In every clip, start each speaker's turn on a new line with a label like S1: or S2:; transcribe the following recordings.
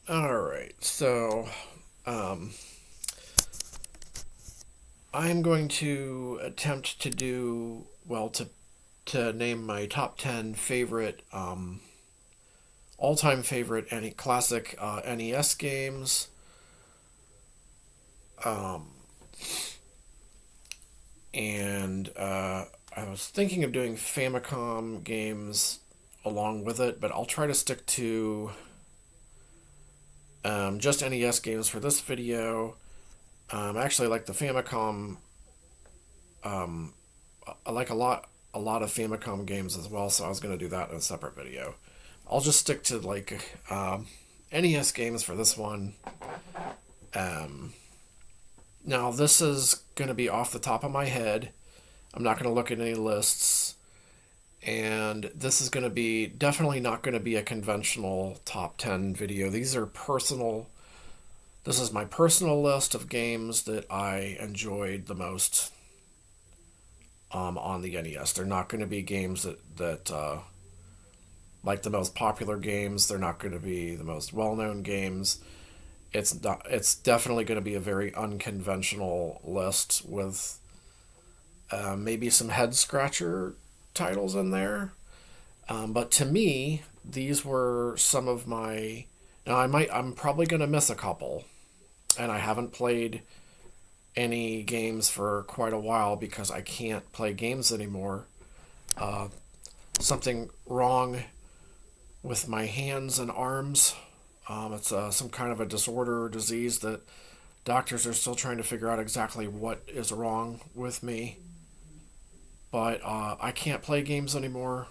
S1: All right, so um, I'm going to attempt to do well to name my top 10 favorite all-time favorite any classic NES games. Um, and I was thinking of doing Famicom games along with it, but I'll try to stick to just NES games for this video. Actually, like the Famicom. Um, I like a lot of Famicom games as well, so I was going to do that in a separate video. I'll just stick to like NES games for this one. Um, Now this is going to be off the top of my head. I'm not going to look at any lists, and this is going to be definitely not going to be a conventional top 10 video. These are personal. This is my personal list of games that I enjoyed the most on the NES. They're not going to be games that like the most popular games. They're not going to be the most well-known games. It's not. It's definitely going to be a very unconventional list with maybe some head scratcher titles in there. But to me, these were some of my. Now I might. I'm probably going to miss a couple, and I haven't played any games for quite a while because I can't play games anymore. Uh, Something wrong with my hands and arms. It's some kind of a disorder or disease that doctors are still trying to figure out exactly what is wrong with me. But I can't play games anymore.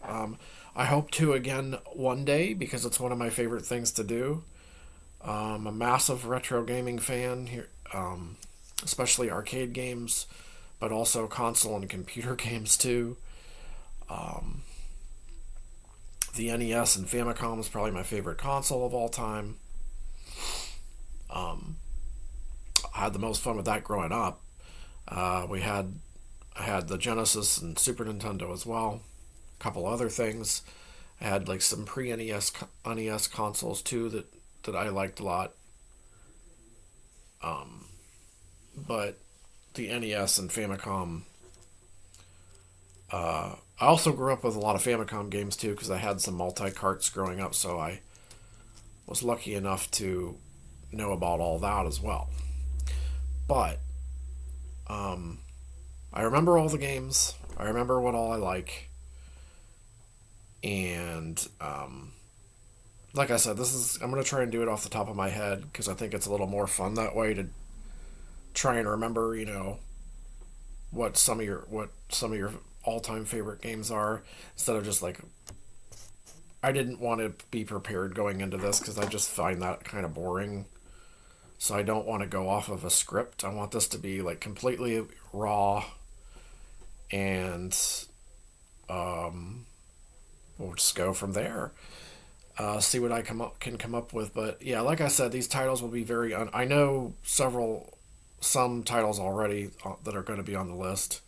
S1: Um, I hope to again one day because it's one of my favorite things to do. I'm a massive retro gaming fan here, especially arcade games, but also console and computer games too. Um, the NES and Famicom is probably my favorite console of all time. Um, I had the most fun with that growing up. We had I had the Genesis and Super Nintendo as well. A couple other things. I had like some pre NES consoles too that I liked a lot. Um, but the NES and Famicom. I also grew up with a lot of Famicom games too because I had some multi carts growing up, so I was lucky enough to know about all that as well. But um, I remember all the games. I remember what all I like, and like I said, this is I'm gonna try and do it off the top of my head because I think it's a little more fun that way to try and remember, what some of your all time favorite games are instead of just like I didn't want to be prepared going into this because I just find that kind of boring. So I don't want to go off of a script. I want this to be like completely raw, and um, we'll just go from there. See what I can come up with. But yeah, like I said, these titles will be I know some titles already that are going to be on the list.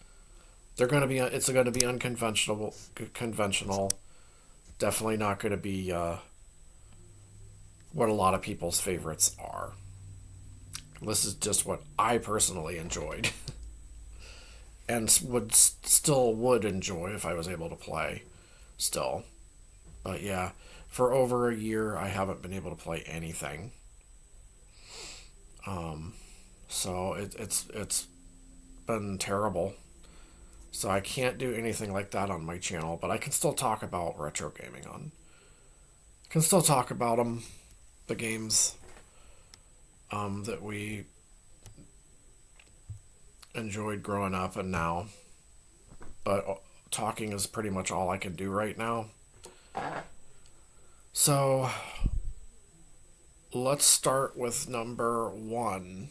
S1: They're going to be. It's going to be unconventional. Conventional. Definitely not going to be what a lot of people's favorites are. This is just what I personally enjoyed, and would enjoy if I was able to play. Still, but yeah, for over a year I haven't been able to play anything. Um, so it's been terrible. So I can't do anything like that on my channel, but I can still talk about retro gaming on. Can still talk about them, the games that we enjoyed growing up and now. But talking is pretty much all I can do right now. So let's start with number one.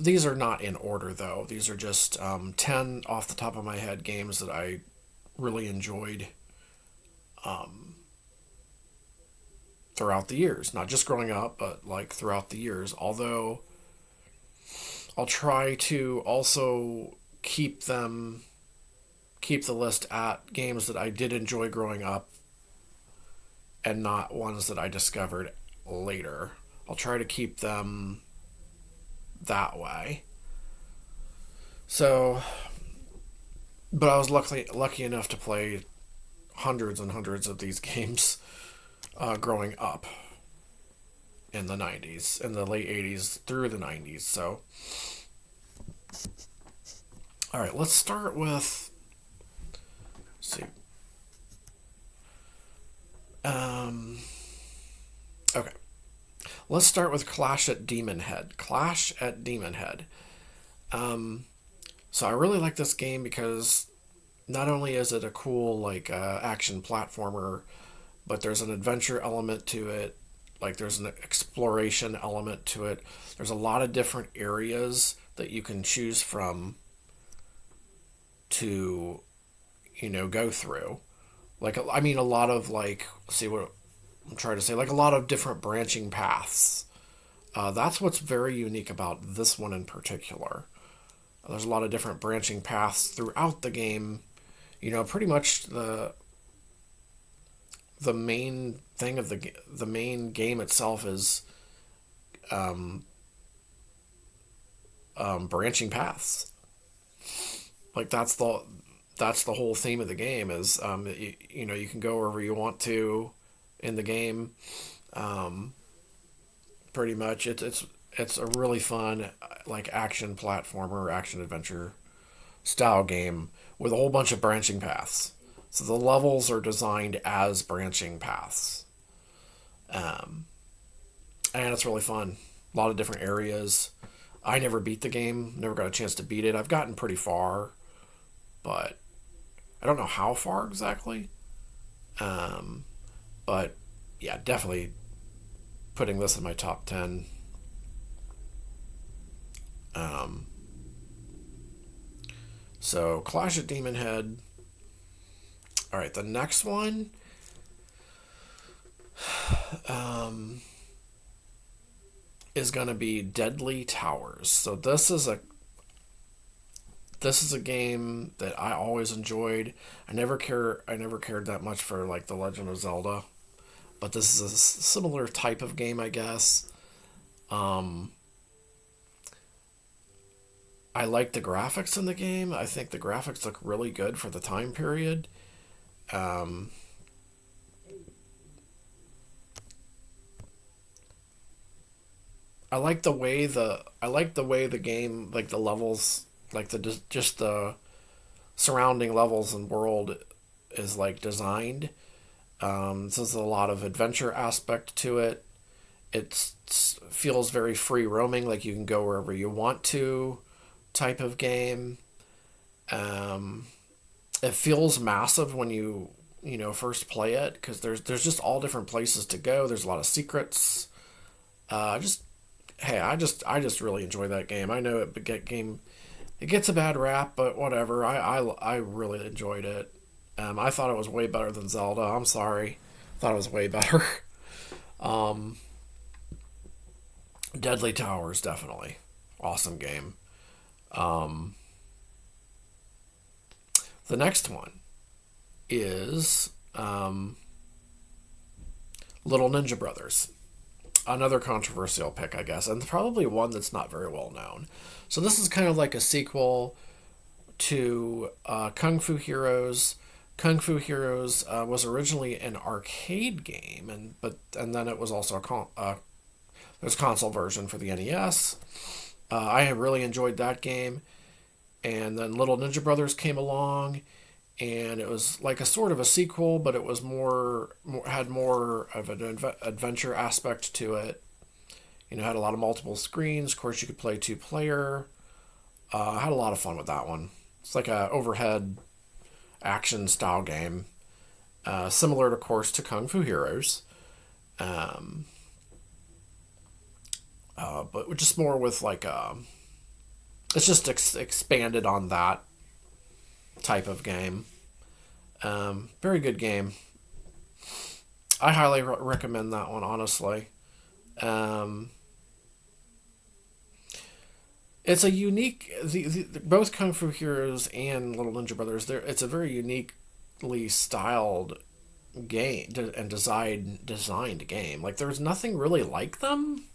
S1: These are not in order though. These are just 10 off the top of my head games that I really enjoyed um, throughout the years. Not just growing up, but like throughout the years. Although I'll try to also keep the list at games that I did enjoy growing up and not ones that I discovered later. I'll try to keep them that way. So, but I was lucky enough to play hundreds and hundreds of these games growing up in the 90s, in the late 80s through the 90s. So, all right, let's start with. Let's see. Um, okay. Let's start with Clash at Demon Head. Clash at Demon Head. So I really like this game because not only is it a cool like action platformer, but there's an adventure element to it. Like there's an exploration element to it. There's a lot of different areas that you can choose from to, go through. Like I mean, a lot of like, let's see what I'm trying to say. Like a lot of different branching paths. That's what's very unique about this one in particular. There's a lot of different branching paths throughout the game. Pretty much the main thing of the main game itself is branching paths. Like that's the whole theme of the game is you can go wherever you want to in the game. Pretty much it's a really fun like action platformer, action adventure style game with a whole bunch of branching paths. So the levels are designed as branching paths. And it's really fun. A lot of different areas. I never beat the game, never got a chance to beat it. I've gotten pretty far, but I don't know how far exactly. But yeah, definitely putting this in my top 10. So Clash at Demon Head. All right, the next one is going to be Deadly Towers. So this is a game that I always enjoyed. I never cared that much for like The Legend of Zelda, but this is a similar type of game, I guess. I like the graphics in the game. I think the graphics look really good for the time period. Um, I like the way the game, like the levels, like the just the surrounding levels and world is like designed. So there's a lot of adventure aspect to it. It feels very free roaming, like you can go wherever you want to, type of game. Um, it feels massive when you first play it because there's just all different places to go. There's a lot of secrets. Just hey, I just really enjoy that game. I know it gets a bad rap, but whatever. I really enjoyed it. I thought it was way better than Zelda. I'm sorry, I thought it was way better. um, Deadly Towers definitely awesome game. Um, the next one is Little Ninja Brothers. Another controversial pick, I guess, and probably one that's not very well known. So this is kind of like a sequel to Kung Fu Heroes. Kung Fu Heroes was originally an arcade game, and then it was also there's a console version for the NES. I have really enjoyed that game, and then Little Ninja Brothers came along, and it was like a sort of a sequel, but it was more had more of an adventure aspect to it. Had a lot of multiple screens. Of course, you could play two player. I had a lot of fun with that one. It's like a overhead action style game, similar, of course, to Kung Fu Heroes, um, but just more with like it's just expanded on that type of game. Very good game. I highly recommend that one, honestly. Um, it's a unique. Both Kung Fu Heroes and Little Ninja Brothers. It's a very uniquely styled game and designed game. Like there's nothing really like them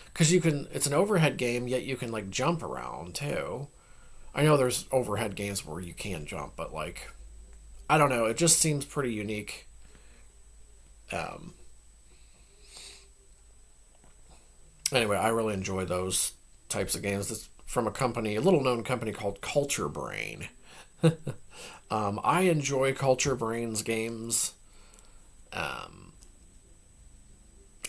S1: because you can. It's an overhead game, yet you can like jump around too. I know there's overhead games where you can jump, but like I don't know. It just seems pretty unique. Um, anyway, I really enjoy those types of games. That's from a little known company called Culture Brain. I enjoy Culture Brain's games. Um,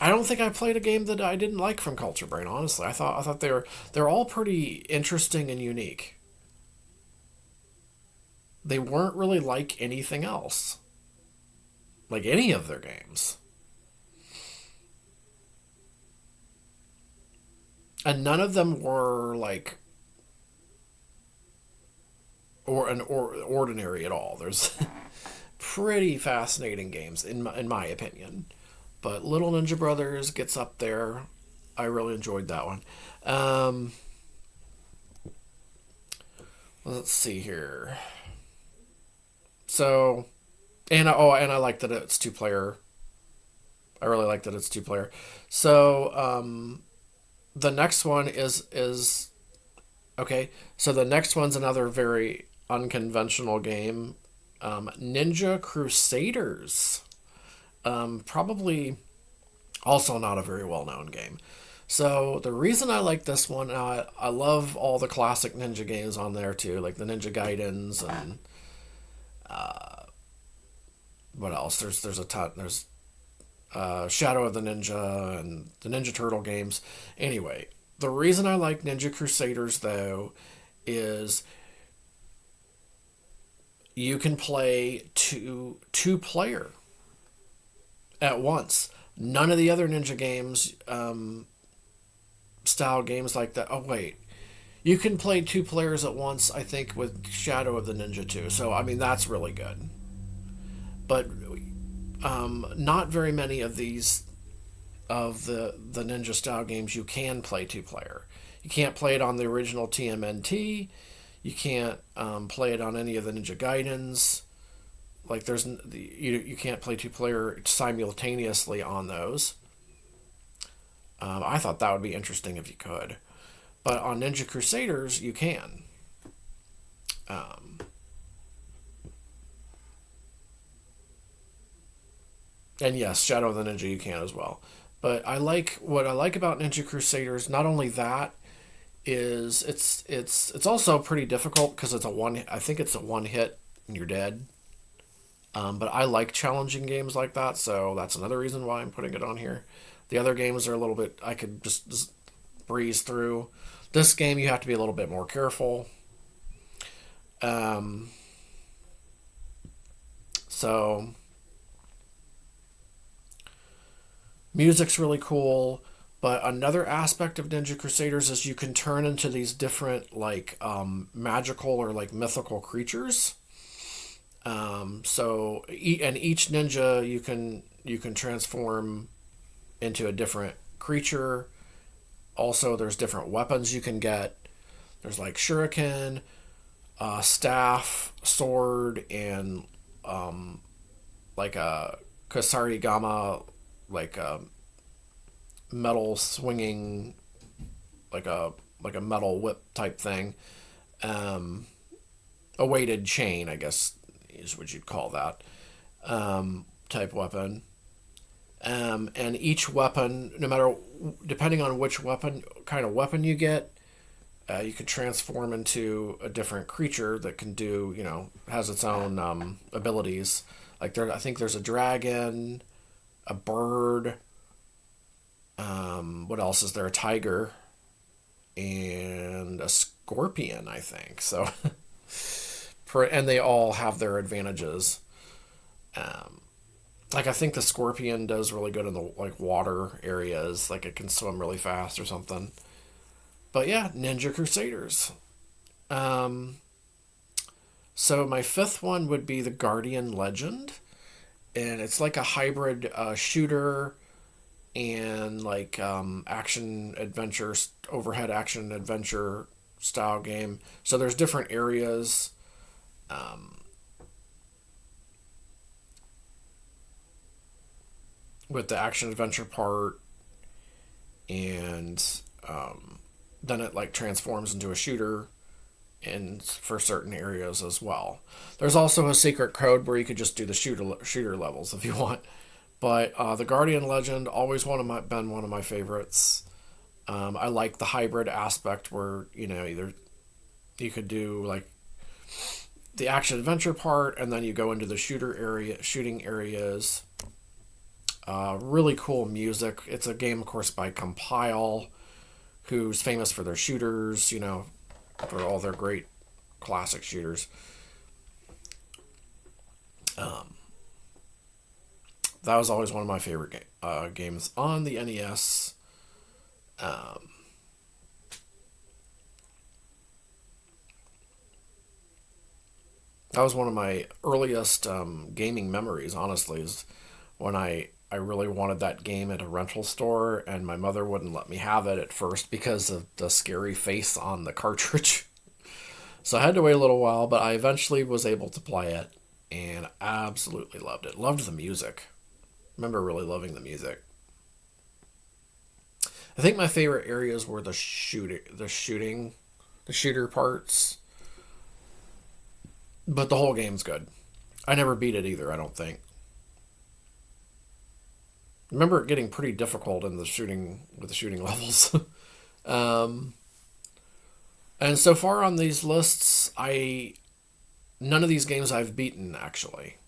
S1: I don't think I played a game that I didn't like from Culture Brain. Honestly, I thought they're all pretty interesting and unique. They weren't really like anything else, like any of their games, and none of them were like or ordinary at all. There's pretty fascinating games in my opinion. But Little Ninja Brothers gets up there. I really enjoyed that one. Um, let's see here. So, and I like that it's two player. I really like that it's two player. So, the next one is okay. So the next one's another very unconventional game. Ninja Crusaders. Probably also not a very well known game. So the reason I like this one, I love all the classic ninja games on there too, like the Ninja Gaidens and what else? There's a ton. There's Shadow of the Ninja and the Ninja Turtle games. Anyway, the reason I like Ninja Crusaders though is you can play two player at once. None of the other ninja games, style games like that. Oh wait, you can play two players at once. I think with Shadow of the Ninja too. So I mean that's really good. But not very many of these of the ninja style games you can play two player. You can't play it on the original TMNT. You can't play it on any of the Ninja Gaidens. Like you can't play two player simultaneously on those. I thought that would be interesting if you could, but on Ninja Crusaders you can. Um, and yes, Shadow of the Ninja you can as well. But what I like about Ninja Crusaders. Not only that is it's also pretty difficult because it's a one. I think it's a one hit and you're dead. But I like challenging games like that, so that's another reason why I'm putting it on here. The other games are a little bit, I could just breeze through. This game, you have to be a little bit more careful. Um, so, music's really cool. But another aspect of Ninja Crusaders is you can turn into these different, like, magical or, like, mythical creatures. And each ninja you can transform into a different creature. Also, there's different weapons you can get. There's like shuriken, staff, sword, and like a kasarigama, like a metal swinging, like a metal whip type thing. Um, a weighted chain, I guess is what you'd call that type weapon. And each weapon, no matter depending on which kind of weapon you get, you can transform into a different creature that can do, has its own abilities. Like I think there's a dragon, a bird. What else is there? A tiger and a scorpion, I think. So, and they all have their advantages. Um, like I think the scorpion does really good in the like water areas, like it can swim really fast or something. But yeah, Ninja Crusaders. Um, so my fifth one would be the Guardian Legend, and it's like a hybrid shooter and like action adventure, overhead action adventure style game. So there's different areas. Um, with the action adventure part, and then it like transforms into a shooter in for certain areas as well. There's also a secret code where you could just do the shooter levels if you want. But the Guardian Legend always been one of my favorites. I like the hybrid aspect where either you could do like the action adventure part, and then you go into the shooting areas. Really cool music. It's a game, of course, by Compile, who's famous for their shooters. For all their great classic shooters. Um, that was always one of my favorite games on the NES. Um, that was one of my earliest gaming memories, honestly, is when I really wanted that game at a rental store, and my mother wouldn't let me have it at first because of the scary face on the cartridge. So I had to wait a little while, but I eventually was able to play it and absolutely loved it. Loved the music. Remember really loving the music. I think my favorite areas were the shooter parts, but the whole game's good. I never beat it either, I don't think. I remember it getting pretty difficult in the shooting with the shooting levels. um, and so far on these lists, I none of these games I've beaten actually.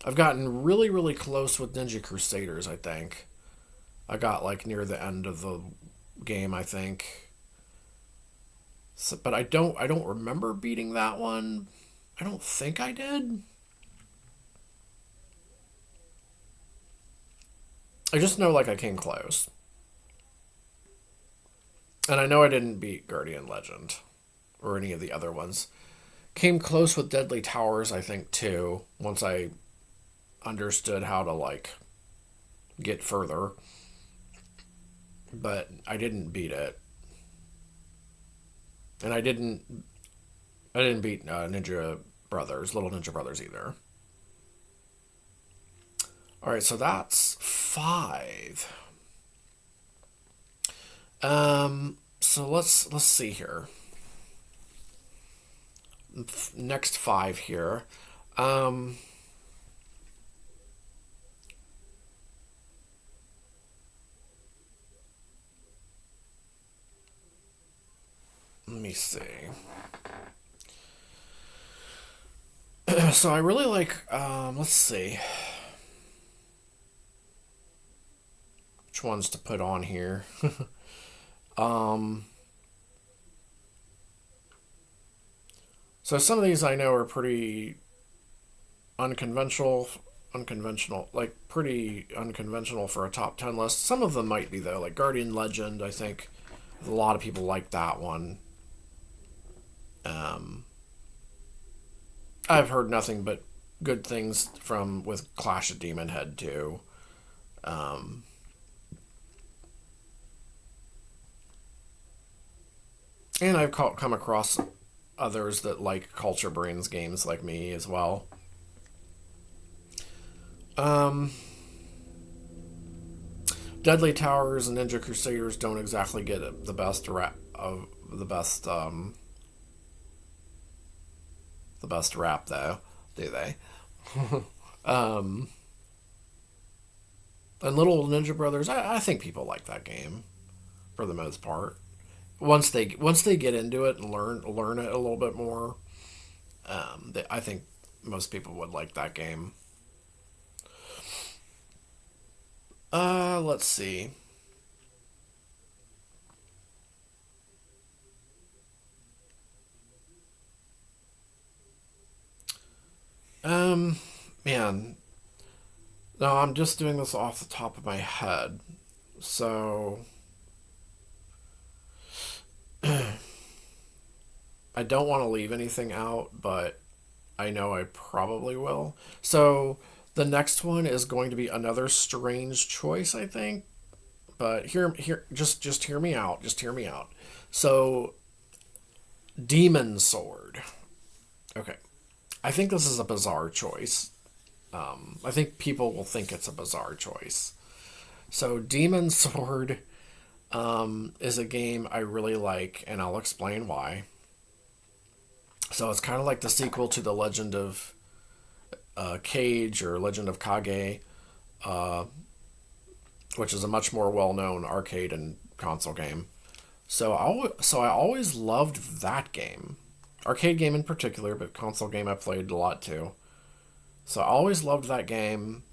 S1: I've gotten really really close with Ninja Crusaders, I think. I got like near the end of the game, I think. So, but I don't remember beating that one. I don't think I did. I just know like I came close. And I know I didn't beat Guardian Legend or any of the other ones. Came close with Deadly Towers, I think, too, once I understood how to like get further. But I didn't beat it. And I didn't beat Little Ninja Brothers either. All right, so that's 5. So let's see here. Next 5 here. Um, Let me see. So I really like. Let's see which ones to put on here. um, so some of these I know are pretty unconventional, like pretty unconventional for a top 10 list. Some of them might be though, like Guardian Legend. I think a lot of people like that one. Um, I've heard nothing but good things from with Clash of Demon Head too. Um, and I've come across others that like Culture Brains games like me as well. Um, Deadly Towers and Ninja Crusaders don't exactly get the best the best rap though, do they? um, and Little Ninja Brothers, I think people like that game for the most part. Once they get into it and learn it a little bit more, I think most people would like that game. Let's see. Um, Man, no, I'm just doing this off the top of my head. So I don't want to leave anything out, but I know I probably will. So the next one is going to be another strange choice, I think. But just hear me out. Just hear me out. So Demon Sword. Okay. I think this is a bizarre choice. I think people will think it's a bizarre choice. So Demon Sword is a game I really like, and I'll explain why. So it's kind of like the sequel to the Legend of Cage or Legend of Kage, which is a much more well-known arcade and console game. So I always loved that game, arcade game in particular, but console game I played a lot too. So I always loved that game,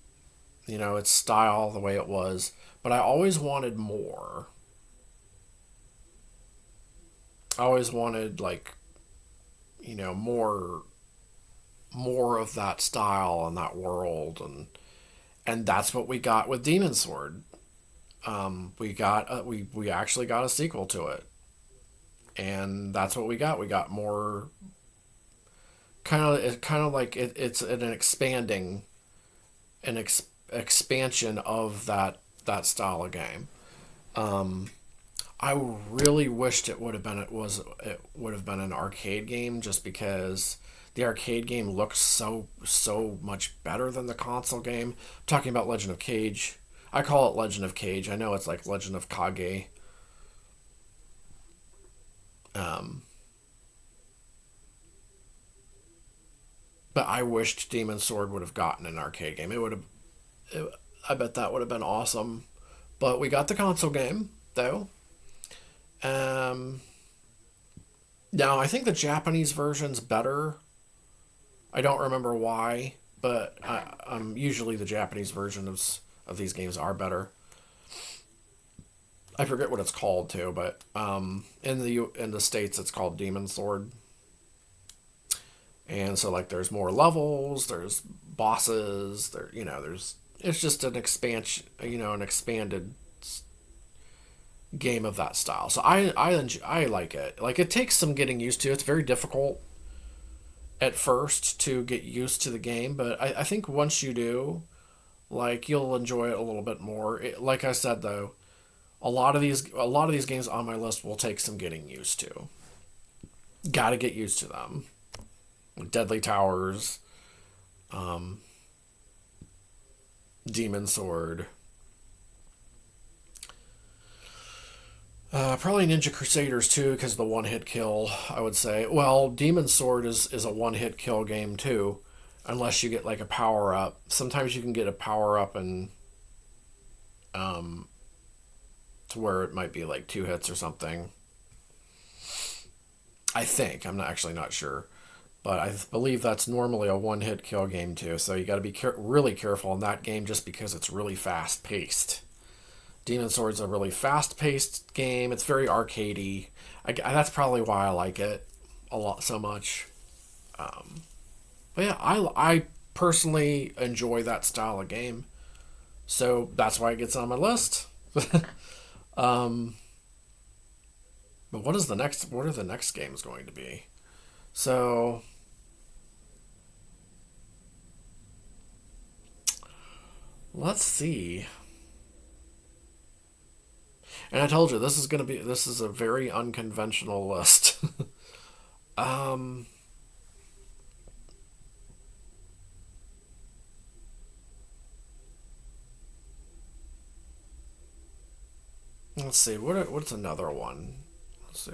S1: its style, the way it was, but I always wanted more. I always wanted like, more of that style and that world, and that's what we got with Demon Sword. We actually got a sequel to it, and that's what we got. We got more kind of like it's an expanding an expansion of that style of game. I really wished it would have been an arcade game, just because the arcade game looks so much better than the console game. I'm talking about Legend of Cage. I call it Legend of Cage. I know it's like Legend of Kage. Um, but I wished Demon Sword would have gotten an arcade game. It, I bet that would have been awesome. But we got the console game though. Um, Now I think the Japanese version's better. I don't remember why, but usually the Japanese version of these games are better. I forget what it's called too, but in the states it's called Demon Sword, and so like there's more levels, there's bosses, there's it's just an expansion, an expanded game of that style. So I like it. Like it takes some getting used to. It's very difficult at first to get used to the game, but I think once you do, like you'll enjoy it a little bit more. Like I said though, a lot of these games on my list will take some getting used to. Got to get used to them. Like Deadly Towers, um, Demon Sword, probably Ninja Crusaders too, because of the one hit kill. I would say. Well, Demon Sword is a one hit kill game too, unless you get like a power up. Sometimes you can get a power up and um, to where it might be like two hits or something. I think I'm not actually not sure, but I believe that's normally a one hit kill game too. So you got to be really careful in that game, just because it's really fast paced. Demon Sword's a really fast paced game. It's very arcadey. That's probably why I like it a lot so much. Um, but yeah, I personally enjoy that style of game, so that's why it gets on my list. um, but what is the next? What are the next games going to be? So let's see. And I told you this is a very unconventional list. um, let's see. What's another one? Let's see.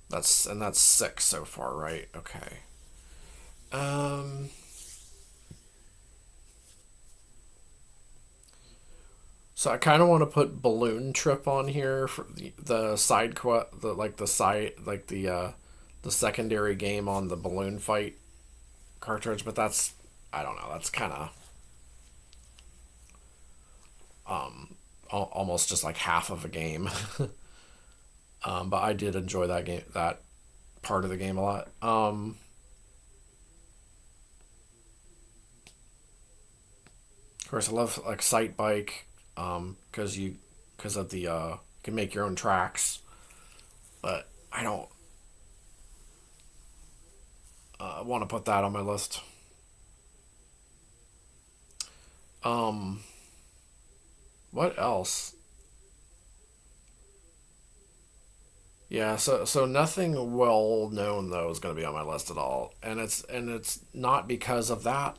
S1: That's six so far, right? Okay. Um, so I kind of want to put Balloon Trip on here for the side the side the secondary game on the balloon fight cartridge, but that's I don't know. That's kind of almost just like half of a game. But I did enjoy that part of the game a lot. Of course, I love like Sight Bike, because of the you can make your own tracks, but I don't want to put that on my list. Um, what else? Yeah, so nothing well known though is going to be on my list at all, and it's not because of that.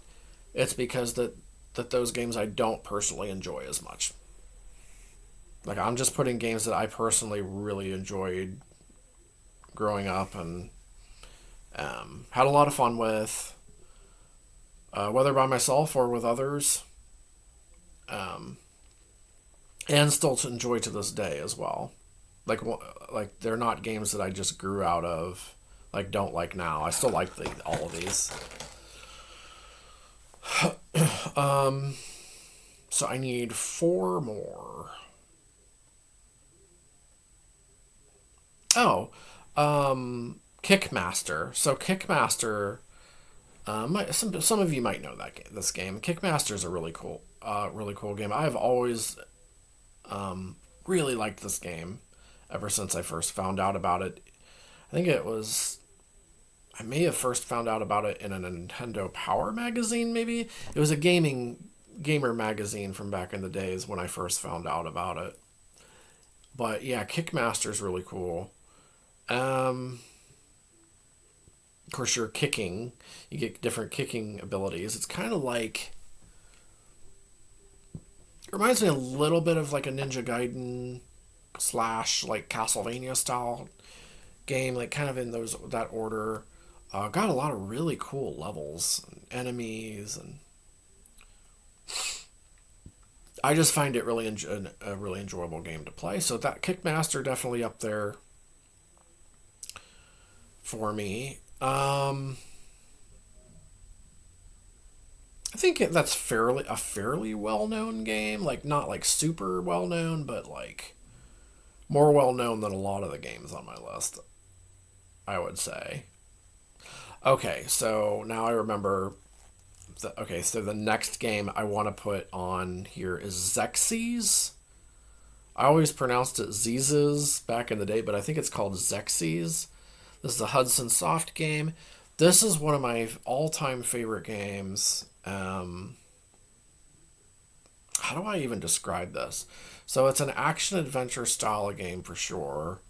S1: It's because that those games I don't personally enjoy as much. Like I'm just putting games that I personally really enjoyed growing up and had a lot of fun with, whether by myself or with others, and still to enjoy to this day as well. Like like they're not games that I just grew out of, like don't like now. I still like all of these. So I need four more. Oh, Kickmaster. So Kickmaster. Some of you might know that game, this game. Kickmaster is a really cool game. I've always really liked this game ever since I first found out about it. I think it was I may have first found out about it in a Nintendo Power magazine. Maybe it was a gamer magazine from back in the days when I first found out about it. But yeah, Kickmaster's really cool. Um, of course, you're kicking. You get different kicking abilities. It's kind of like it reminds me a little bit of like a Ninja Gaiden slash like Castlevania style game, like kind of in those that order. Got a lot of really cool levels and enemies, and I just find it a really enjoyable game to play. So that Kickmaster definitely up there for me. I think that's fairly well known game, like not like super well known, but like more well known than a lot of the games on my list, I would say. Okay, so now I remember. Okay, so the next game I want to put on here is Xexes. I always pronounced it Zezes back in the day, but I think it's called Xexes. This is a Hudson Soft game. This is one of my all-time favorite games. How do I even describe this? So it's an action adventure style of game for sure.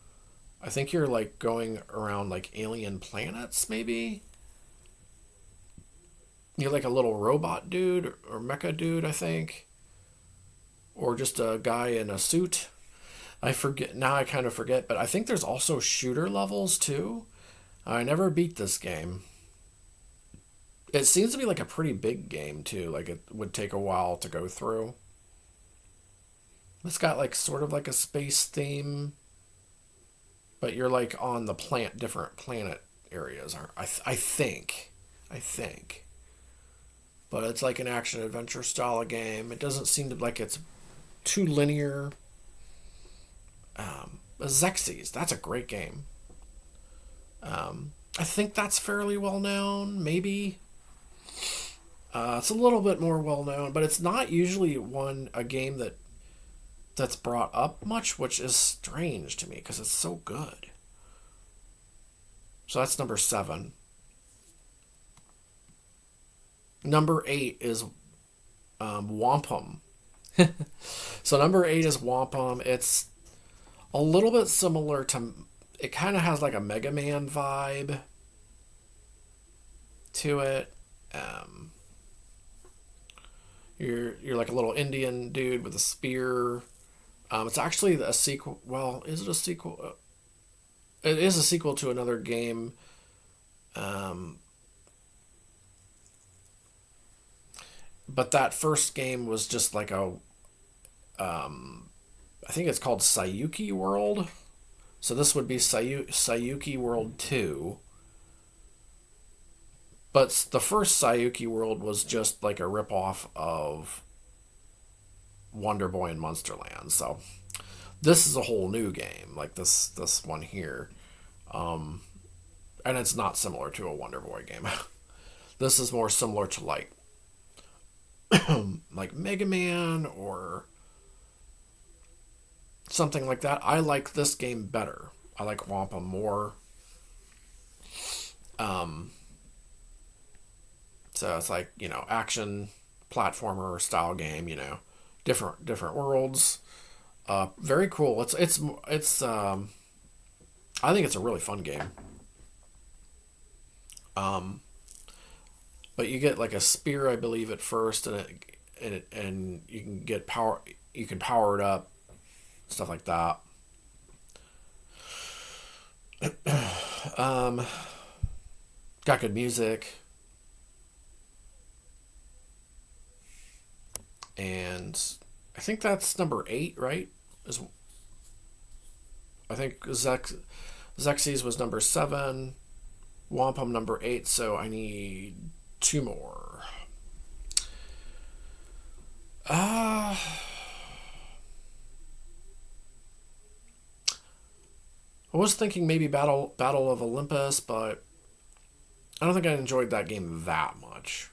S1: I think you're like going around like alien planets, maybe. You're like a little robot dude or mecha dude, I think, or just a guy in a suit. I forget now. I kind of forget, but I think there's also shooter levels too. I never beat this game. It seems to be like a pretty big game too. Like it would take a while to go through. It's got like sort of like a space theme, but you're like on the different planet areas. I think, I think. But it's like an action adventure style of game. It doesn't seem to like it's too linear. Xexes, that's a great game. I think that's fairly well known. Maybe it's a little bit more well known, but it's not usually a game that's brought up much, which is strange to me because it's so good. So that's number seven. Number eight is Wampum. So number eight is Wampum. It's a little bit similar to. It kind of has like a Mega Man vibe to it. Um, you're like a little Indian dude with a spear. It's actually a sequel. Well, is it a sequel? It is a sequel to another game. Um, but that first game was just like I think it's called Sayuki World. So this would be Sayuki World 2. But the first Sayuki World was just like a ripoff of Wonder Boy and Monsterland. So this is a whole new game, like this one here. And it's not similar to a Wonder Boy game. This is more similar to like Mega Man or something like that. I like this game better. I like Wampa more. Um, so it's like action platformer style game. Different worlds. Very cool. It's I think it's a really fun game. Um, but you get like a spear, I believe, at first, and you can get power. You can power it up, stuff like that. Um, got good music, and I think that's number 8, right? Is I think Xerxes was number 7, Wampum number 8. So I need two more. Uh, I was thinking maybe Battle of Olympus, but I don't think I enjoyed that game that much.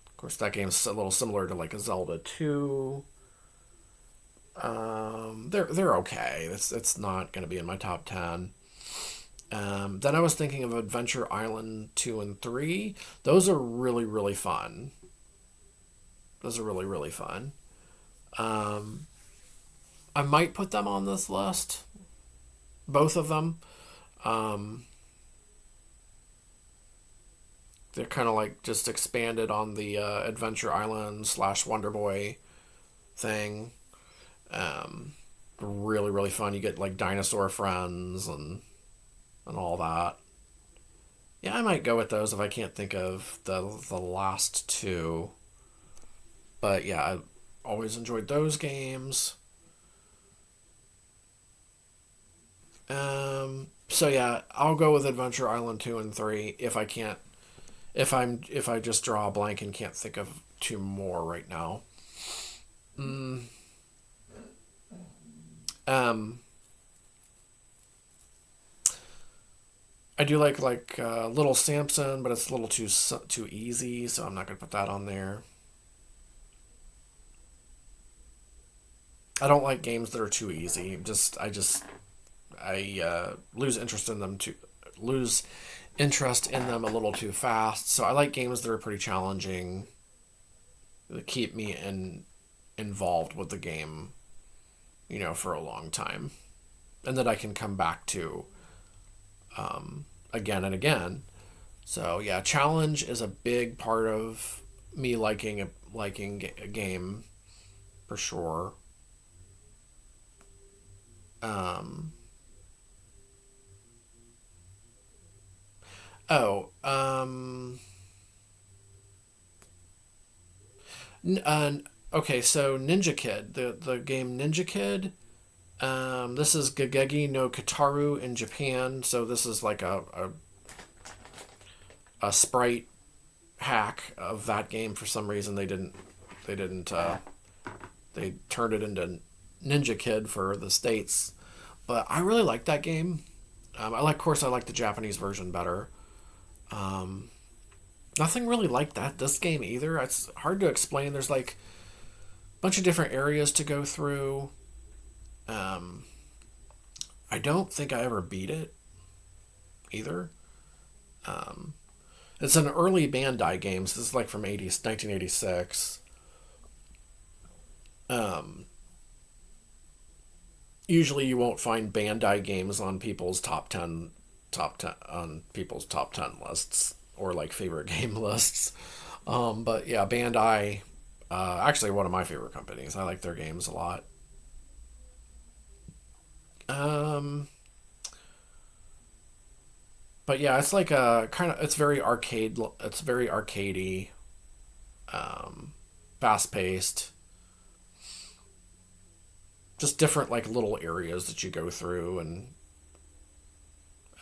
S1: Of course, that game's a little similar to like a Zelda 2. They're okay. It's not going to be in my top 10. Then I was thinking of Adventure Island 2 and 3. Those are really, really fun. Those are really, really fun. Um, I might put them on this list, both of them. Um, they're kind of like just expanded on the Adventure Island slash Wonder Boy thing. Um, really, really fun. You get like dinosaur friends and all that. Yeah, I might go with those if I can't think of the last two. But yeah, I always enjoyed those games. So yeah, I'll go with Adventure Island 2 and 3 if I can't if I just draw a blank and can't think of two more right now. Mm, um, I do like Little Samson, but it's a little too easy, so I'm not gonna put that on there. I don't like games that are too easy. I lose interest in them too lose interest in them a little too fast. So I like games that are pretty challenging that keep me involved with the game, for a long time, and that I can come back to again and again. So yeah, challenge is a big part of me liking a game for sure. Um, oh, okay. So Ninja Kid, the game Ninja Kid. This is Gagegi no Kataru in Japan. So this is like a sprite hack of that game. For some reason, they didn't they turned it into Ninja Kid for the states, but I really like that game. Of course, I like the Japanese version better. Um, Nothing really like that this game either. It's hard to explain. There's like a bunch of different areas to go through. Um, I don't think I ever beat it either. Um, it's an early Bandai game. So this is like from 1986. Um, Usually you won't find Bandai games on people's top 10 lists or like favorite game lists. But yeah, Bandai, actually one of my favorite companies. I like their games a lot. Um, but yeah, it's like a kind of it's very arcade. It's very arcadey, um, fast paced. Just different like little areas that you go through, and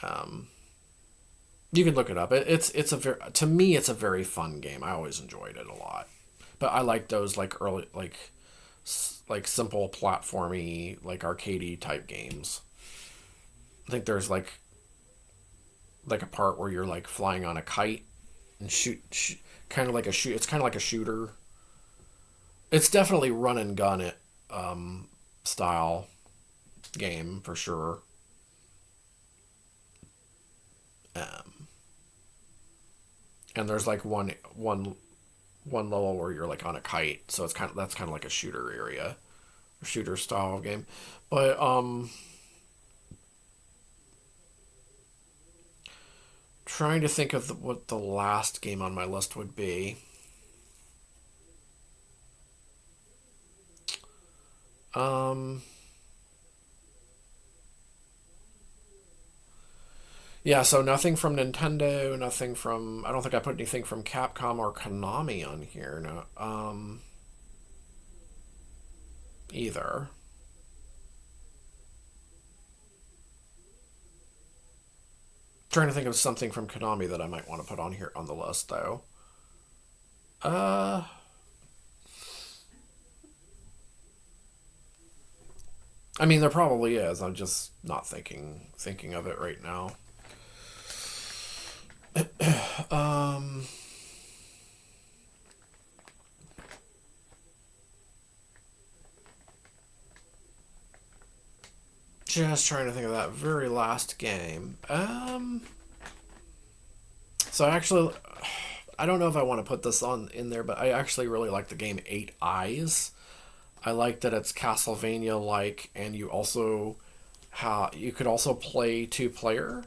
S1: um, you can look it up. It's a very to me it's a very fun game. I always enjoyed it a lot. But I like those like early like simple platformy like arcadey type games. I think there's like a part where you're like flying on a kite and shoot kind of like a shoot. It's kind of like a shooter. It's definitely run and gun it style game for sure. Um, and there's like one level where you're like on a kite, so that's kind of like a shooter area, a shooter style game. But Trying to think of what the last game on my list would be. Um, yeah, so nothing from Nintendo, nothing from. I don't think I put anything from Capcom or Konami on here. No, either. Trying to think of something from Konami that I might want to put on here on the list, though. Uh, I mean, there probably is. I'm just not thinking of it right now. Um, just trying to think of that very last game. So actually, I don't know if I want to put this on in there, but I actually really like the game Eight Eyes. I like that it's Castlevania like, and you could also play two player,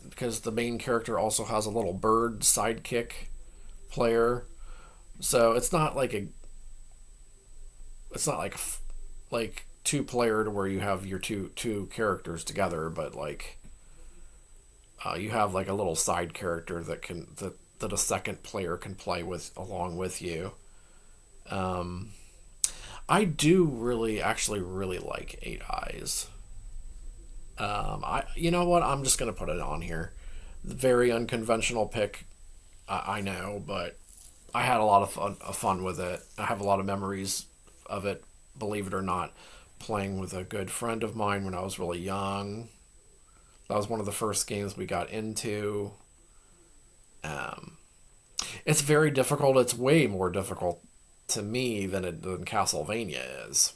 S1: because the main character also has a little bird sidekick player. So it's not like two player to where you have your two characters together, but like you have like a little side character that a second player can play with along with you. Um, I do actually really like Eight Eyes. You know what? I'm just gonna put it on here. Very unconventional pick, I know, but I had a lot of fun with it. I have a lot of memories of it. Believe it or not, playing with a good friend of mine when I was really young. That was one of the first games we got into. Um, it's very difficult. It's way more difficult to me than Castlevania is.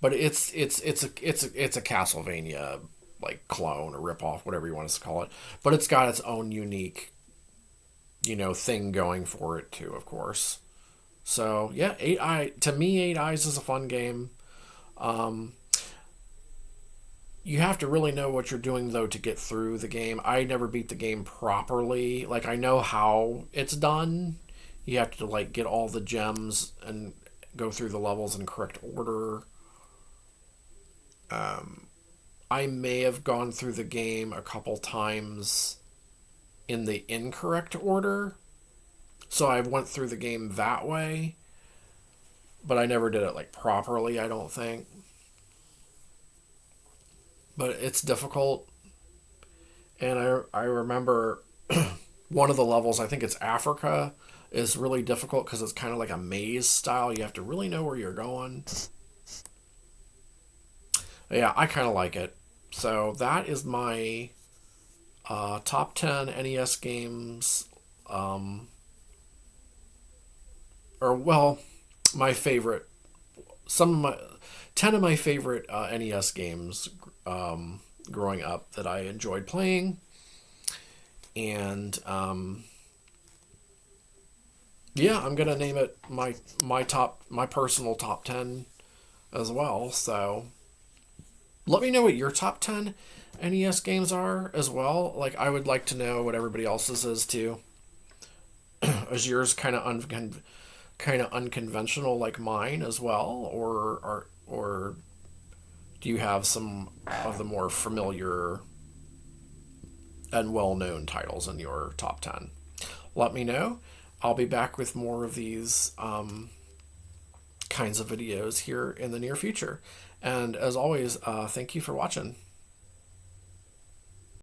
S1: But it's a Castlevania like clone or ripoff, whatever you want to call it. But it's got its own unique, thing going for it too, of course. So yeah, Eight Eyes is a fun game. Um, you have to really know what you're doing though to get through the game. I never beat the game properly. Like I know how it's done. You have to like get all the gems and go through the levels in correct order. Um, I may have gone through the game a couple times in the incorrect order, so I went through the game that way, but I never did it like properly. I don't think, but it's difficult. And I remember one of the levels. I think it's Africa is really difficult because it's kind of like a maze style. You have to really know where you're going. Yeah, I kind of like it. So that is my top 10 NES games. Um, or, well, my favorite. Some of my. 10 of my favorite NES games growing up that I enjoyed playing. And yeah, I'm going to name it my personal top 10 as well. So let me know what your top 10 NES games are as well. Like, I would like to know what everybody else's is too. Is yours kind of unconventional like mine as well, or do you have some of the more familiar and well-known titles in your top 10? Let me know. I'll be back with more of these kinds of videos here in the near future. And as always, thank you for watching.